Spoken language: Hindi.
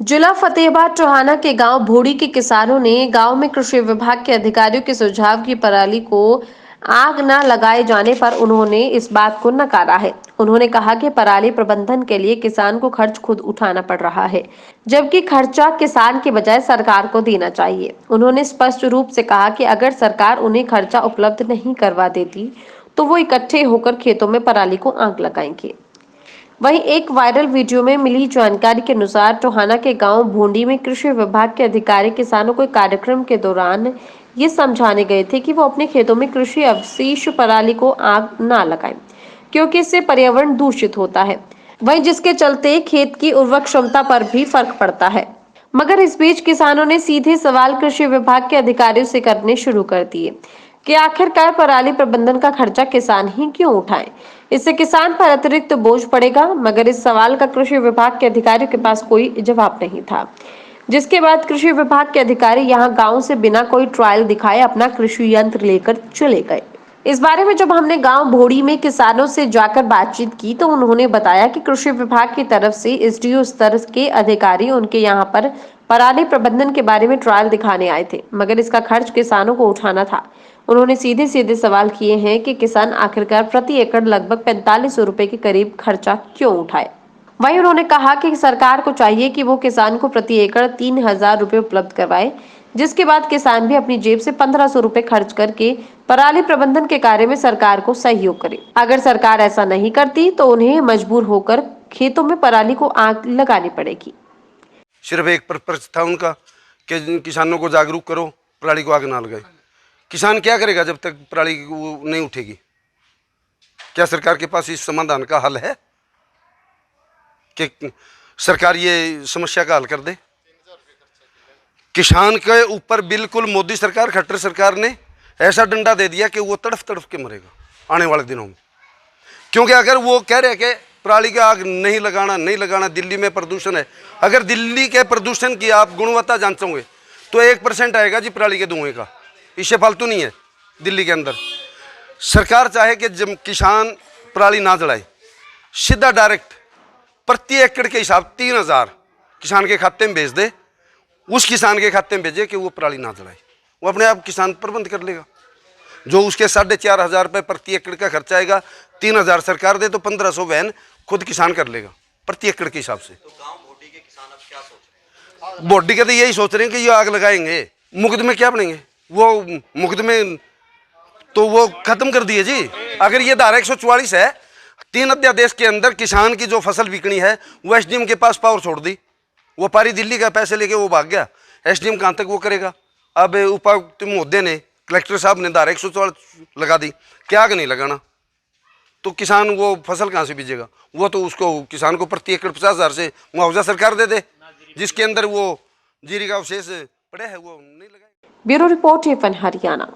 जिला फतेहाबाद टोहाना के गांव भोड़ी के किसानों ने गांव में कृषि विभाग के अधिकारियों के सुझाव की पराली को आग न लगाए जाने पर उन्होंने इस बात को नकारा है। उन्होंने कहा कि पराली प्रबंधन के लिए किसान को खर्च खुद उठाना पड़ रहा है, जबकि खर्चा किसान के बजाय सरकार को देना चाहिए। उन्होंने स्पष्ट रूप से कहा कि अगर सरकार उन्हें खर्चा उपलब्ध नहीं करवा देती तो वो इकट्ठे होकर खेतों में पराली को आग लगाएंगे। वहीं एक वायरल वीडियो में मिली जानकारी के अनुसार टोहाना के गांव भूंडी में कृषि विभाग के अधिकारी किसानों को कार्यक्रम के दौरान ये समझाने गए थे कि वो अपने खेतों में कृषि अवशेष पराली को आग ना लगाएं, क्योंकि इससे पर्यावरण दूषित होता है। वहीं जिसके चलते खेत की उर्वरक क्षमता पर भी फर्क पड़ता है। मगर इस बीच किसानों ने सीधे सवाल कृषि विभाग के अधिकारियों से करने शुरू कर दिए कि आखिरकार पराली प्रबंधन का खर्चा किसान ही क्यों उठाएं? इससे किसान पर अतिरिक्त बोझ पड़ेगा। मगर इस सवाल का कृषि विभाग के अधिकारियों के पास कोई जवाब नहीं था, जिसके बाद कृषि विभाग के अधिकारी यहां गांव से बिना कोई ट्रायल दिखाए अपना कृषि यंत्र लेकर चले गए। इस बारे में जब हमने गांव भोड़ी में किसानों से जाकर बातचीत की तो उन्होंने बताया कि कृषि विभाग की तरफ से एसडीओ स्तर के अधिकारी उनके यहां पर पराली प्रबंधन के बारे में ट्रायल दिखाने आए थे, मगर इसका खर्च किसानों को उठाना था। उन्होंने सीधे सीधे सवाल किए हैं कि किसान आखिरकार प्रति एकड़ लगभग 4500 रुपए के करीब खर्चा क्यों उठाए। वहीं उन्होंने कहा कि सरकार को चाहिए कि वो किसान को प्रति एकड़ 3000 रुपए उपलब्ध करवाए, जिसके बाद किसान भी अपनी जेब से 1500 रुपए खर्च करके पराली प्रबंधन के कार्य में सरकार को सहयोग करे। अगर सरकार ऐसा नहीं करती तो उन्हें मजबूर होकर खेतों में पराली को आग लगानी पड़ेगी। सिर्फ एक पर्पज था उनका कि किसानों को जागरूक करो, पराली को आग ना लगाए। किसान क्या करेगा जब तक पराली वो नहीं उठेगी? क्या सरकार के पास इस समाधान का हल है कि सरकार ये समस्या का हल कर दे? किसान के ऊपर बिल्कुल मोदी सरकार, खट्टर सरकार ने ऐसा डंडा दे दिया कि वो तड़फ तड़फ के मरेगा आने वाले दिनों में। क्योंकि अगर वो कह रहे हैं कि पराली का आग नहीं लगाना, दिल्ली में प्रदूषण है। अगर दिल्ली के प्रदूषण की आप गुणवत्ता जांचोगे तो 1% आएगा जी पराली के धुएं का, इससे फालतू नहीं है। दिल्ली के अंदर सरकार चाहे कि जब किसान पराली ना जलाए, सीधा डायरेक्ट प्रति एकड़ के हिसाब 3000 किसान के खाते में भेज दे, उस किसान के खाते में भेजे कि वो पराली ना जलाए, वो अपने आप किसान प्रबंध कर लेगा। जो उसके 4500 रुपये प्रति एकड़ का खर्चा आएगा, 3000 सरकार दे तो 1500 वहन खुद किसान कर लेगा प्रति एकड़ के हिसाब से। तो गांव भोटी के किसान अब क्या सोच रहे हैं? भोटी के तो यही सोच रहे हैं कि ये आग लगाएंगे। मुकदमे क्या बनेंगे? वो मुकदमे तो वो खत्म कर दिए जी। अगर ये धारा 144 है, 3 अध्यादेश के अंदर किसान की जो फसल बिकनी है वो एसडीएम के पास पावर छोड़ दी। वो पारी दिल्ली का पैसे लेके वो भाग गया। एसडीएम कहाँ तक वो करेगा? अब उपायुक्त महोदय ने, कलेक्टर साहब ने धारा 144 लगा दी, क्या आग नहीं लगाना तो किसान वो फसल कहाँ से बीजेगा? वो तो उसको किसान को प्रति एकड़ 50,000 से मुआवजा सरकार दे दे, जिसके अंदर वो जीरी का अवशेष पड़े है वो नहीं लगाए। Bureau report, FN Haryana.